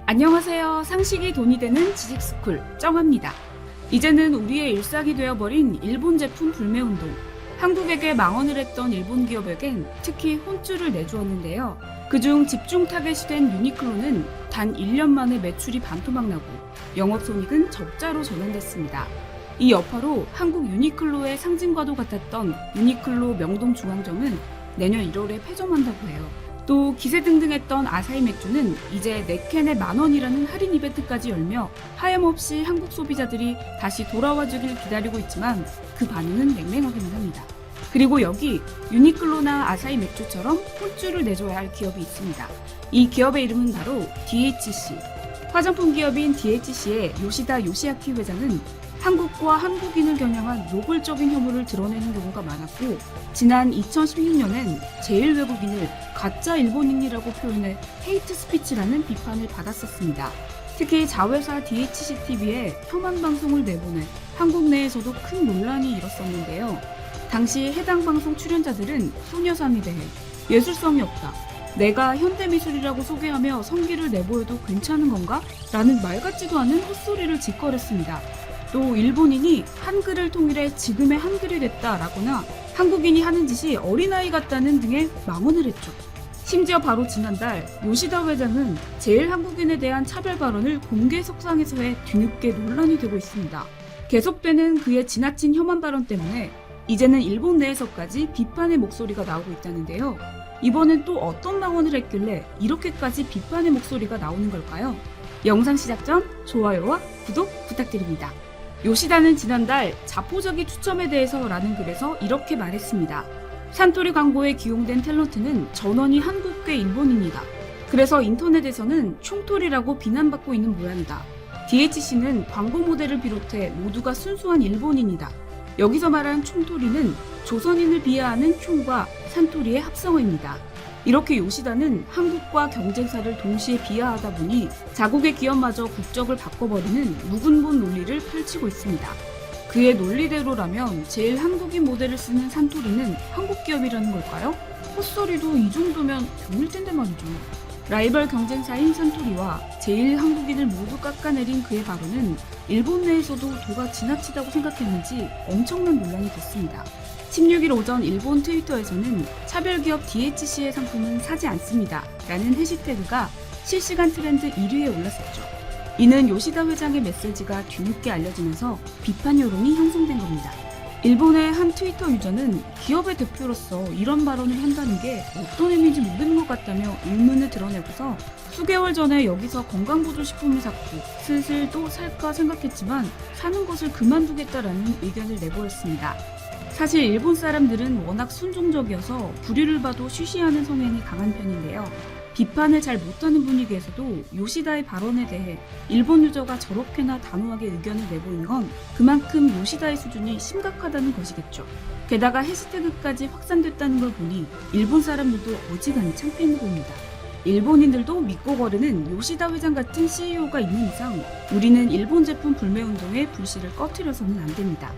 안녕하세요. 상식이 돈이 되는 지식스쿨 정합니다. 이제는 우리의 일상이 되어버린 일본 제품 불매운동. 한국에게 망언을 했던 일본 기업에겐 특히 혼쭐을 내주었는데요. 그중 집중 타겟이 된 유니클로는 단 1년 만에 매출이 반토막 나고 영업손익은 적자로 전환됐습니다. 이 여파로 한국 유니클로의 상징과도 같았던 유니클로 명동중앙점은 내년 1월에 폐점한다고 해요. 또 기세등등했던 아사히 맥주는 이제 4캔에 만원이라는 할인 이벤트까지 열며 하염없이 한국 소비자들이 다시 돌아와주길 기다리고 있지만 그 반응은 냉랭하기만 합니다. 그리고 여기 유니클로나 아사히 맥주처럼 혼쭐을 내줘야 할 기업이 있습니다. 이 기업의 이름은 바로 DHC. 화장품 기업인 DHC의 요시다 요시아키 회장은 한국과 한국인을 겨냥한 노골적인 혐오를 드러내는 경우가 많았고, 지난 2016년엔 제일 외국인을 가짜 일본인이라고 표현해 헤이트 스피치라는 비판을 받았었습니다. 특히 자회사 DHCTV에 혐한 방송을 내보내 한국 내에서도 큰 논란이 일었었는데요. 당시 해당 방송 출연자들은 소녀상에 대해 예술성이 없다, 내가 현대미술이라고 소개하며 성기를 내보여도 괜찮은 건가? 라는 말 같지도 않은 헛소리를 짓거렸습니다. 또 일본인이 한글을 통일해 지금의 한글이 됐다라거나 한국인이 하는 짓이 어린아이 같다는 등의 망언을 했죠. 심지어 바로 지난달 요시다 회장은 제일 한국인에 대한 차별 발언을 공개 석상에서 해 뒤늦게 논란이 되고 있습니다. 계속되는 그의 지나친 혐한 발언 때문에 이제는 일본 내에서까지 비판의 목소리가 나오고 있다는데요. 이번엔 또 어떤 망언을 했길래 이렇게까지 비판의 목소리가 나오는 걸까요? 영상 시작 전 좋아요와 구독 부탁드립니다. 요시다는 지난달 자포자기 추첨에 대해서 라는 글에서 이렇게 말했습니다. 산토리 광고에 기용된 탤런트는 전원이 한국계 일본인이다. 그래서 인터넷에서는 총토리라고 비난받고 있는 모양이다. DHC는 광고 모델을 비롯해 모두가 순수한 일본인이다. 여기서 말한 총토리는 조선인을 비하하는 총과 산토리의 합성어입니다. 이렇게 요시다는 한국과 경쟁사를 동시에 비하하다 보니 자국의 기업마저 국적을 바꿔버리는 묵은본 논리를 펼치고 있습니다. 그의 논리대로라면 제일 한국인 모델을 쓰는 산토리는 한국 기업이라는 걸까요? 헛소리도 이 정도면 병일 텐데 말이죠. 라이벌 경쟁사인 산토리와 제일 한국인을 모두 깎아내린 그의 발언은 일본 내에서도 도가 지나치다고 생각했는지 엄청난 논란이 됐습니다. 16일 오전 일본 트위터에서는 차별기업 DHC의 상품은 사지 않습니다 라는 해시태그가 실시간 트렌드 1위에 올랐었죠. 이는 요시다 회장의 메시지가 뒤늦게 알려지면서 비판 여론이 형성된 겁니다. 일본의 한 트위터 유저는 기업의 대표로서 이런 발언을 한다는 게 어떤 의미인지 모르는 것 같다며 의문을 드러내고서 수개월 전에 여기서 건강보조식품을 샀고 슬슬 또 살까 생각했지만 사는 것을 그만두겠다라는 의견을 내보였습니다. 사실 일본 사람들은 워낙 순종적이어서 불의를 봐도 쉬쉬하는 성향이 강한 편인데요. 비판을 잘 못하는 분위기에서도 요시다의 발언에 대해 일본 유저가 저렇게나 단호하게 의견을 내보인 건 그만큼 요시다의 수준이 심각하다는 것이겠죠. 게다가 해시태그까지 확산됐다는 걸 보니 일본 사람들도 어지간히 창피해 보입니다. 일본인들도 믿고 거르는 요시다 회장 같은 CEO가 있는 이상 우리는 일본 제품 불매운동의 불씨를 꺼트려서는 안 됩니다.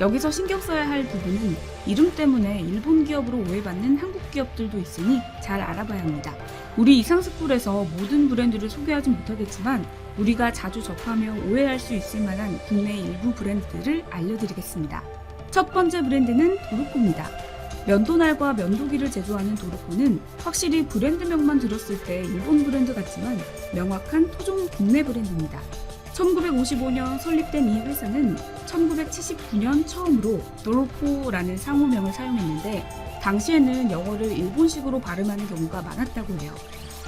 여기서 신경 써야 할 부분은 이름 때문에 일본 기업으로 오해받는 한국 기업들도 있으니 잘 알아봐야 합니다. 우리 이상스쿨에서 모든 브랜드를 소개하지 못하겠지만 우리가 자주 접하며 오해할 수 있을 만한 국내 일부 브랜드들을 알려드리겠습니다. 첫 번째 브랜드는 도르코입니다. 면도날과 면도기를 제조하는 도르코는 확실히 브랜드명만 들었을 때 일본 브랜드 같지만 명확한 토종 국내 브랜드입니다. 1955년 설립된 이 회사는 1979년 처음으로 도르코라는 상호명을 사용했는데 당시에는 영어를 일본식으로 발음하는 경우가 많았다고 해요.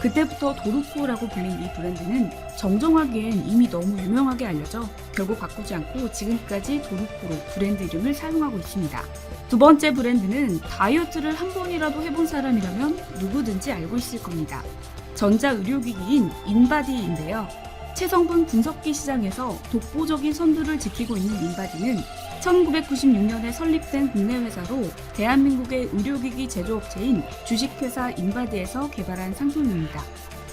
그때부터 도르코라고 불린 이 브랜드는 정정하기엔 이미 너무 유명하게 알려져 결국 바꾸지 않고 지금까지 도르코로 브랜드 이름을 사용하고 있습니다. 두 번째 브랜드는 다이어트를 한 번이라도 해본 사람이라면 누구든지 알고 있을 겁니다. 전자의료기기인 인바디인데요. 체성분 분석기 시장에서 독보적인 선두를 지키고 있는 인바디는 1996년에 설립된 국내 회사로 대한민국의 의료기기 제조업체인 주식회사 인바디에서 개발한 상품입니다.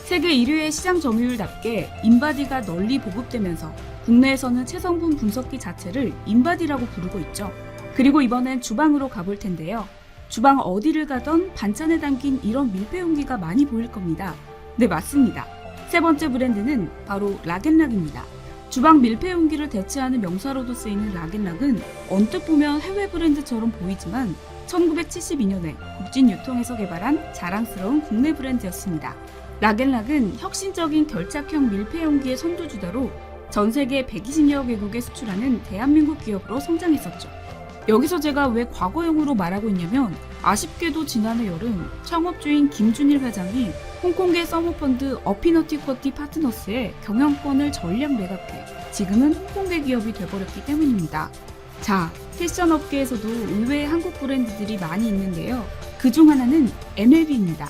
세계 1위의 시장 점유율답게 인바디가 널리 보급되면서 국내에서는 체성분 분석기 자체를 인바디라고 부르고 있죠. 그리고 이번엔 주방으로 가볼 텐데요. 주방 어디를 가던 반찬에 담긴 이런 밀폐 용기가 많이 보일 겁니다. 네, 맞습니다. 세 번째 브랜드는 바로 락앤락입니다. 주방 밀폐용기를 대체하는 명사로도 쓰이는 락앤락은 언뜻 보면 해외 브랜드처럼 보이지만 1972년에 국진 유통에서 개발한 자랑스러운 국내 브랜드였습니다. 락앤락은 혁신적인 결착형 밀폐용기의 선두주자로 전 세계 120여 개국에 수출하는 대한민국 기업으로 성장했었죠. 여기서 제가 왜 과거형으로 말하고 있냐면 아쉽게도 지난해 여름 창업주인 김준일 회장이 홍콩계 서머펀드 어피너티쿼티 파트너스의 경영권을 전량 매각해 지금은 홍콩계 기업이 돼버렸기 때문입니다. 자, 패션 업계에서도 의외의 한국 브랜드들이 많이 있는데요. 그중 하나는 MLB입니다.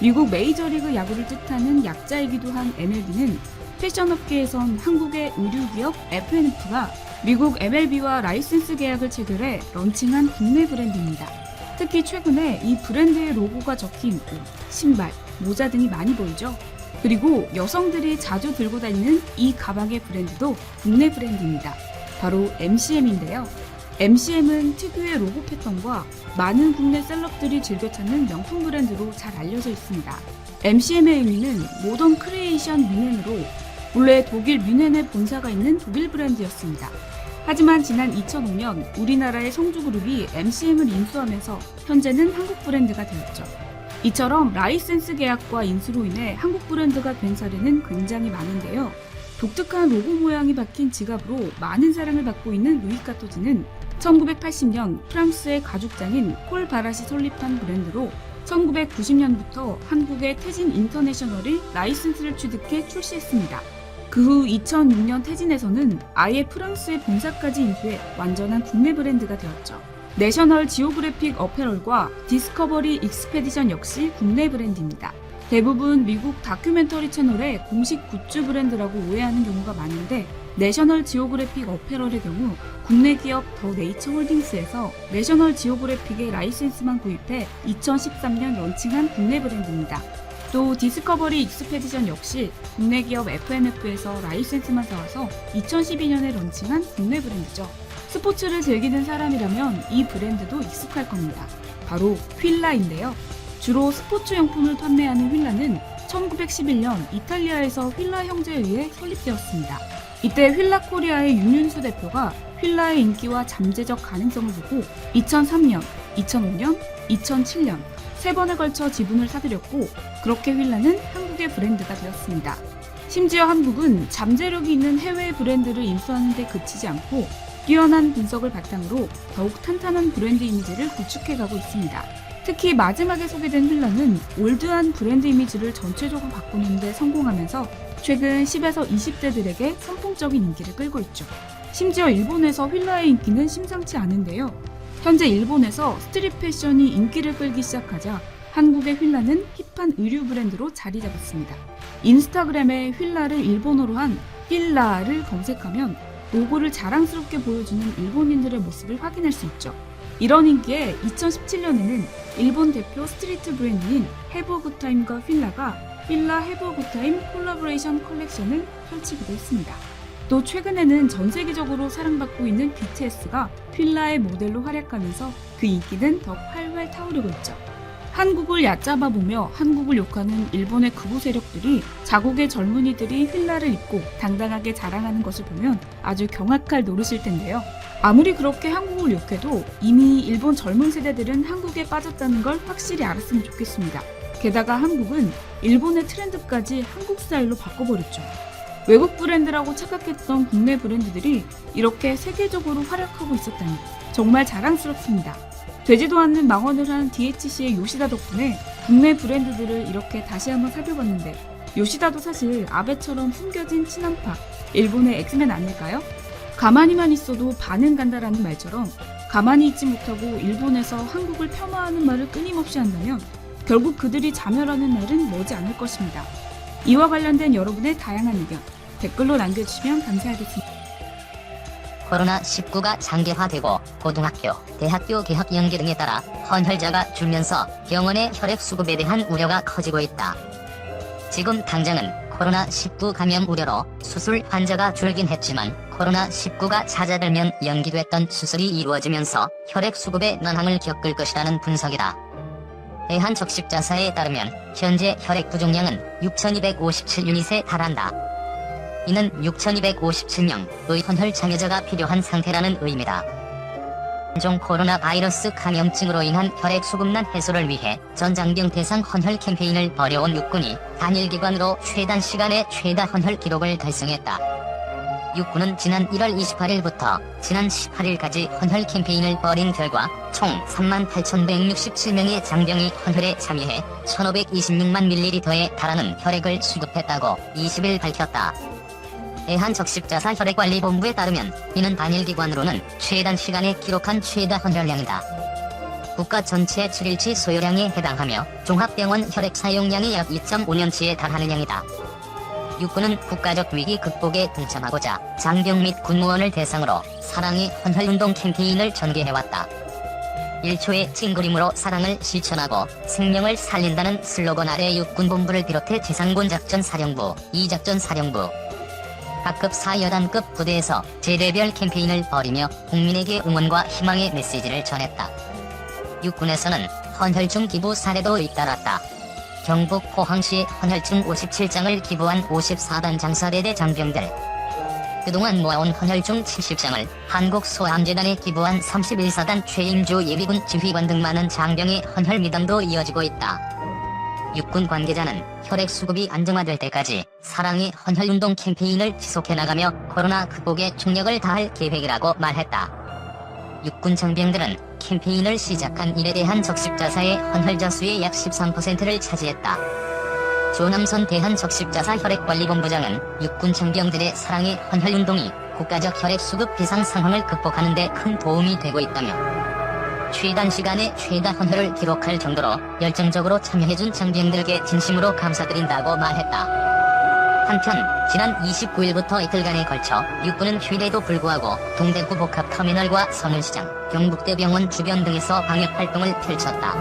미국 메이저리그 야구를 뜻하는 약자이기도 한 MLB는 패션 업계에선 한국의 의류기업 F&F가 미국 MLB와 라이센스 계약을 체결해 런칭한 국내 브랜드입니다. 특히 최근에 이 브랜드의 로고가 적힌 옷, 신발, 모자 등이 많이 보이죠. 그리고 여성들이 자주 들고 다니는 이 가방의 브랜드도 국내 브랜드입니다. 바로 MCM인데요. MCM은 특유의 로고 패턴과 많은 국내 셀럽들이 즐겨 찾는 명품 브랜드로 잘 알려져 있습니다. MCM의 의미는 모던 크리에이션 뮌헨으로 원래 독일 뮌헨에 본사가 있는 독일 브랜드였습니다. 하지만 지난 2005년 우리나라의 성주그룹이 MCM을 인수하면서 현재는 한국 브랜드가 되었죠. 이처럼 라이센스 계약과 인수로 인해 한국 브랜드가 된 사례는 굉장히 많은데요. 독특한 로고 모양이 박힌 지갑으로 많은 사랑을 받고 있는 루이카토지는 1980년 프랑스의 가죽장인 폴 바라시 설립한 브랜드로 1990년부터 한국의 태진 인터내셔널이 라이센스를 취득해 출시했습니다. 그 후 2006년 태진에서는 아예 프랑스의 본사까지 인수해 완전한 국내 브랜드가 되었죠. 내셔널 지오그래픽 어페럴과 디스커버리 익스페디션 역시 국내 브랜드입니다. 대부분 미국 다큐멘터리 채널의 공식 굿즈 브랜드라고 오해하는 경우가 많은데 내셔널 지오그래픽 어페럴의 경우 국내 기업 더 네이처 홀딩스에서 내셔널 지오그래픽의 라이센스만 구입해 2013년 런칭한 국내 브랜드입니다. 또 디스커버리 익스페디션 역시 국내 기업 F&F에서 라이센스만 사와서 2012년에 런칭한 국내 브랜드죠. 스포츠를 즐기는 사람이라면 이 브랜드도 익숙할 겁니다. 바로 휠라인데요. 주로 스포츠 용품을 판매하는 휠라는 1911년 이탈리아에서 휠라 형제에 의해 설립되었습니다. 이때 휠라 코리아의 윤윤수 대표가 휠라의 인기와 잠재적 가능성을 보고 2003년, 2005년, 2007년 세 번에 걸쳐 지분을 사들였고 그렇게 휠라는 한국의 브랜드가 되었습니다. 심지어 한국은 잠재력이 있는 해외 브랜드를 인수하는 데 그치지 않고 뛰어난 분석을 바탕으로 더욱 탄탄한 브랜드 이미지를 구축해가고 있습니다. 특히 마지막에 소개된 휠라는 올드한 브랜드 이미지를 전체적으로 바꾸는 데 성공하면서 최근 10에서 20대들에게 선풍적인 인기를 끌고 있죠. 심지어 일본에서 휠라의 인기는 심상치 않은데요. 현재 일본에서 스트릿 패션이 인기를 끌기 시작하자 한국의 휠라는 힙한 의류 브랜드로 자리 잡았습니다. 인스타그램에 휠라를 일본어로 한 휠라를 검색하면 로고를 자랑스럽게 보여주는 일본인들의 모습을 확인할 수 있죠. 이런 인기에 2017년에는 일본 대표 스트리트 브랜드인 해브 어 굿타임과 휠라가 휠라 해브 어 굿타임 콜라보레이션 컬렉션을 펼치기도 했습니다. 또 최근에는 전 세계적으로 사랑받고 있는 BTS가 휠라의 모델로 활약하면서 그 인기는 더 활활 타오르고 있죠. 한국을 얕잡아 보며 한국을 욕하는 일본의 극우 세력들이 자국의 젊은이들이 휠라를 입고 당당하게 자랑하는 것을 보면 아주 경악할 노릇일 텐데요. 아무리 그렇게 한국을 욕해도 이미 일본 젊은 세대들은 한국에 빠졌다는 걸 확실히 알았으면 좋겠습니다. 게다가 한국은 일본의 트렌드까지 한국 스타일로 바꿔버렸죠. 외국 브랜드라고 착각했던 국내 브랜드들이 이렇게 세계적으로 활약하고 있었다니 정말 자랑스럽습니다. 되지도 않는 망언을 한 DHC의 요시다 덕분에 국내 브랜드들을 이렇게 다시 한번 살펴봤는데 요시다도 사실 아베처럼 숨겨진 친한파, 일본의 엑스맨 아닐까요? 가만히만 있어도 반은 간다라는 말처럼 가만히 있지 못하고 일본에서 한국을 폄하하는 말을 끊임없이 한다면 결국 그들이 자멸하는 날은 머지 않을 것입니다. 이와 관련된 여러분의 다양한 의견 댓글로 남겨주시면 감사하겠습니다. 코로나19가 장기화되고 고등학교, 대학교 개학 연기 등에 따라 헌혈자가 줄면서 병원의 혈액 수급에 대한 우려가 커지고 있다. 지금 당장은 코로나19 감염 우려로 수술 환자가 줄긴 했지만 코로나19가 잦아들면 연기됐던 수술이 이루어지면서 혈액 수급에 난항을 겪을 것이라는 분석이다. 대한적십자사에 따르면 현재 혈액 부종량은 6,257유닛에 달한다. 이는 6,257명의 헌혈 참여자가 필요한 상태라는 의미다. 종 코로나 바이러스 감염증으로 인한 혈액 수급난 해소를 위해 전 장병 대상 헌혈 캠페인을 벌여온 육군이 단일 기관으로 최단 시간에 최다 헌혈 기록을 달성했다. 육군은 지난 1월 28일부터 지난 18일까지 헌혈 캠페인을 벌인 결과 총 38,167명의 장병이 헌혈에 참여해 1,526만 ml에 달하는 혈액을 수급했다고 20일 밝혔다. 대한적십자사 혈액관리본부에 따르면 이는 단일기관으로는 최단 시간에 기록한 최다 헌혈량이다. 국가 전체 7일치 소요량에 해당하며 종합병원 혈액 사용량이 약 2.5년치에 달하는 양이다. 육군은 국가적 위기 극복에 동참하고자 장병 및 군무원을 대상으로 사랑의 헌혈운동 캠페인을 전개해왔다. 1초의 찡그림으로 사랑을 실천하고 생명을 살린다는 슬로건 아래 육군본부를 비롯해 지상군 작전사령부, 이작전사령부, 각급 4여단급 부대에서 제대별 캠페인을 벌이며 국민에게 응원과 희망의 메시지를 전했다. 육군에서는 헌혈중 기부 사례도 잇따랐다. 경북 포항시 헌혈중 57장을 기부한 54단 장사대대 장병들, 그동안 모아온 헌혈중 70장을 한국소아암재단에 기부한 31사단 최임주 예비군 지휘관 등 많은 장병의 헌혈 미담도 이어지고 있다. 육군 관계자는 혈액 수급이 안정화될 때까지 사랑의 헌혈운동 캠페인을 지속해나가며 코로나 극복에 총력을 다할 계획이라고 말했다. 육군 장병들은 캠페인을 시작한 이래 대한적십자사의 헌혈자 수의 약 13%를 차지했다. 조남선 대한적십자사 혈액관리본부장은 육군 장병들의 사랑의 헌혈운동이 국가적 혈액 수급 비상 상황을 극복하는 데 큰 도움이 되고 있다며 최단 시간에 최다 헌혈을 기록할 정도로 열정적으로 참여해준 장병들에게 진심으로 감사드린다고 말했다. 한편 지난 29일부터 이틀간에 걸쳐 육군은 휴일에도 불구하고 동대구 복합터미널과 서문시장, 경북대병원 주변 등에서 방역활동을 펼쳤다.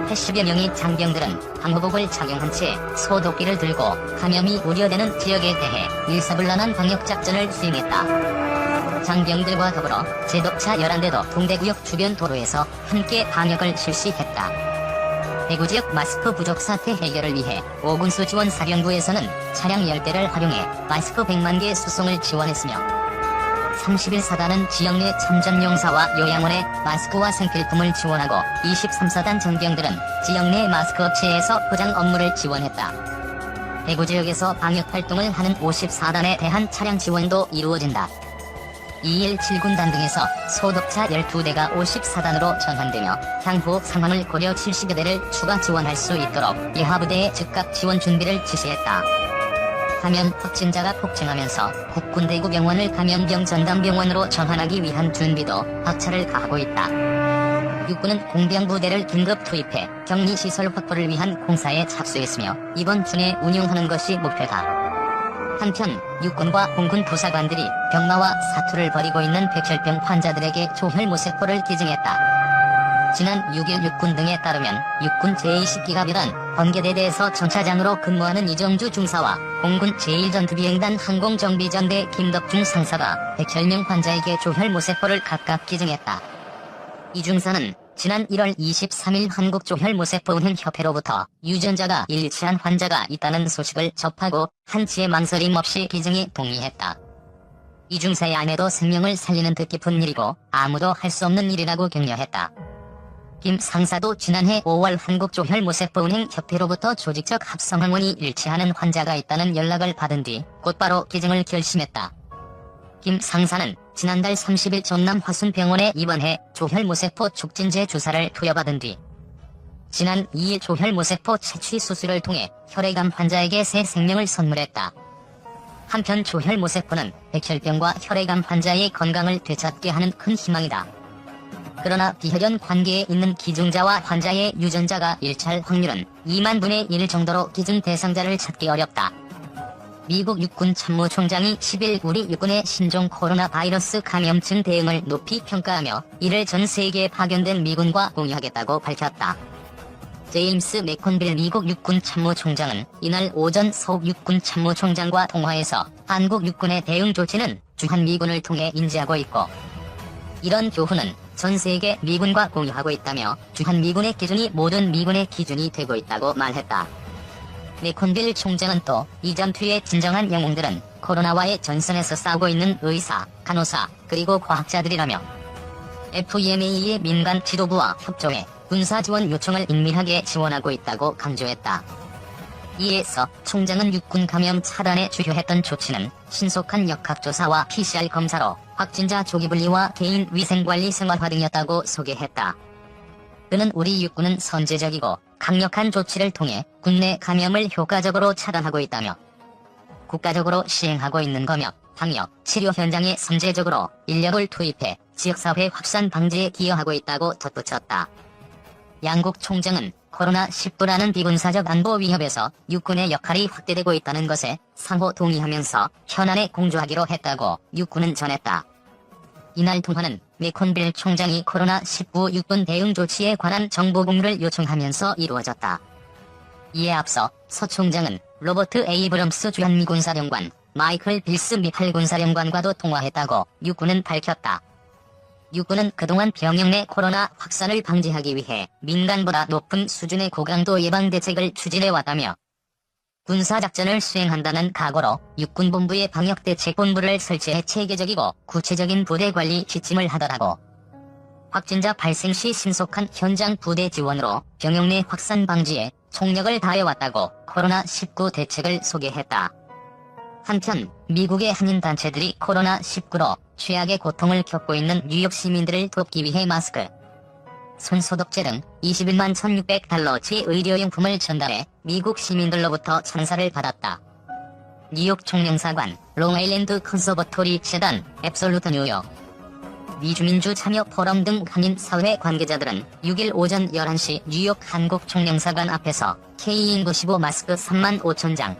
80여 명의 장병들은 방호복을 착용한 채 소독기를 들고 감염이 우려되는 지역에 대해 일사불란한 방역작전을 수행했다. 장병들과 더불어 제독차 11대도 동대구역 주변 도로에서 함께 방역을 실시했다. 대구 지역 마스크 부족 사태 해결을 위해 오군수 지원사령부에서는 차량 10대를 활용해 마스크 100만 개 수송을 지원했으며 31사단은 지역 내 참전용사와 요양원에 마스크와 생필품을 지원하고 23사단 장병들은 지역 내 마스크 업체에서 포장 업무를 지원했다. 대구 지역에서 방역활동을 하는 54단에 대한 차량 지원도 이루어진다. 217군단 등에서 소독차 12대가 54단으로 전환되며 향후 상황을 고려 70여 대를 추가 지원할 수 있도록 예하부대에 즉각 지원 준비를 지시했다. 감염 확진자가 폭증하면서 국군대구병원을 감염병 전담병원으로 전환하기 위한 준비도 박차를 가하고 있다. 육군은 공병부대를 긴급 투입해 격리시설 확보를 위한 공사에 착수했으며 이번 주 내 운영하는 것이 목표다. 한편 육군과 공군 부사관들이 병마와 사투를 벌이고 있는 백혈병 환자들에게 조혈모세포를 기증했다. 지난 6일 육군 등에 따르면 육군 제20기가비단 번개대대에서 전차장으로 근무하는 이정주 중사와 공군 제1전투비행단 항공정비전대 김덕중 상사가 백혈병 환자에게 조혈모세포를 각각 기증했다. 이 중사는 지난 1월 23일 한국조혈모세포운행협회로부터 유전자가 일치한 환자가 있다는 소식을 접하고 한치의 망설임 없이 기증에 동의했다. 이 중사의 아내도 생명을 살리는 뜻깊은 일이고 아무도 할 수 없는 일이라고 격려했다. 김 상사도 지난해 5월 한국조혈모세포운행협회로부터 조직적 합성항원이 일치하는 환자가 있다는 연락을 받은 뒤 곧바로 기증을 결심했다. 김 상사는 지난달 30일 전남 화순병원에 입원해 조혈모세포 촉진제 주사를 투여받은 뒤 지난 2일 조혈모세포 채취 수술을 통해 혈액암 환자에게 새 생명을 선물했다. 한편 조혈모세포는 백혈병과 혈액암 환자의 건강을 되찾게 하는 큰 희망이다. 그러나 비혈연 관계에 있는 기증자와 환자의 유전자가 일치할 확률은 2만 분의 1 정도로 기증 대상자를 찾기 어렵다. 미국 육군 참모총장이 10일 우리 육군의 신종 코로나 바이러스 감염증 대응을 높이 평가하며 이를 전 세계에 파견된 미군과 공유하겠다고 밝혔다. 제임스 맥콘빌 미국 육군 참모총장은 이날 오전 서욱 육군 참모총장과 통화에서 한국 육군의 대응 조치는 주한 미군을 통해 인지하고 있고 이런 교훈은 전 세계 미군과 공유하고 있다며 주한미군의 기준이 모든 미군의 기준이 되고 있다고 말했다. 메콘빌 총장은 또 이 전투의 진정한 영웅들은 코로나와의 전선에서 싸우고 있는 의사, 간호사, 그리고 과학자들이라며 FEMA의 민간 지도부와 협조해 군사 지원 요청을 은밀하게 지원하고 있다고 강조했다. 이에 서 총장은 육군 감염 차단에 주효했던 조치는 신속한 역학조사와 PCR 검사로 확진자 조기분리와 개인 위생관리 생활화 등이었다고 소개했다. 그는 우리 육군은 선제적이고 강력한 조치를 통해 국내 감염을 효과적으로 차단하고 있다며 국가적으로 시행하고 있는 거며 방역, 치료 현장에 선제적으로 인력을 투입해 지역사회 확산 방지에 기여하고 있다고 덧붙였다. 양국 총장은 코로나19라는 비군사적 안보 위협에서 육군의 역할이 확대되고 있다는 것에 상호 동의하면서 현안에 공조하기로 했다고 육군은 전했다. 이날 통화는 메콘빌 총장이 코로나19 육군 대응 조치에 관한 정보 공유를 요청하면서 이루어졌다. 이에 앞서 서 총장은 로버트 에이브럼스 주한미군사령관, 마이클 빌스 미칼 군사령관과도 통화했다고 육군은 밝혔다. 육군은 그동안 병영 내 코로나 확산을 방지하기 위해 민간보다 높은 수준의 고강도 예방 대책을 추진해왔다며 군사작전을 수행한다는 각오로 육군본부의 방역대책본부를 설치해 체계적이고 구체적인 부대관리 지침을 하더라고. 확진자 발생 시 신속한 현장 부대 지원으로 병영 내 확산 방지에 총력을 다해왔다고 코로나19 대책을 소개했다. 한편 미국의 한인단체들이 코로나19로 최악의 고통을 겪고 있는 뉴욕 시민들을 돕기 위해 마스크, 손소독제 등 21만 1,600달러치 의료용품을 전달해 미국 시민들로부터 찬사를 받았다. 뉴욕 총영사관, 롱아일랜드 컨서버토리 재단, 앱솔루트 뉴욕, 미주민주 참여 포럼 등 한인 사회 관계자들은 6일 오전 11시 뉴욕 한국 총영사관 앞에서 K95 마스크 35,000장,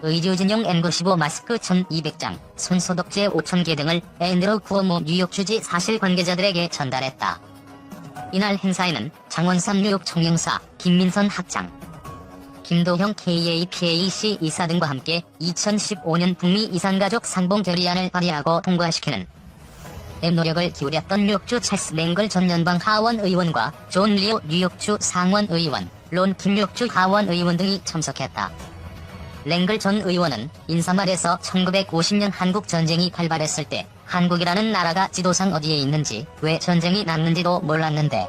의료진용 N95 마스크 1,200장, 손소독제 5,000개 등을 앤드루 쿠오모 뉴욕주지 사실 관계자들에게 전달했다. 이날 행사에는 장원삼 뉴욕 총영사, 김민선 학장, 김도형 KAPAC 이사 등과 함께 2015년 북미 이산가족 상봉 결의안을 발의하고 통과시키는 노력을 기울였던 뉴욕주 찰스 랭글 전 연방 하원 의원과 존 리오 뉴욕주 상원 의원, 론 김 뉴욕주 하원 의원 등이 참석했다. 랭글 전 의원은 인사말에서 1950년 한국 전쟁이 발발했을 때 한국이라는 나라가 지도상 어디에 있는지 왜 전쟁이 났는지도 몰랐는데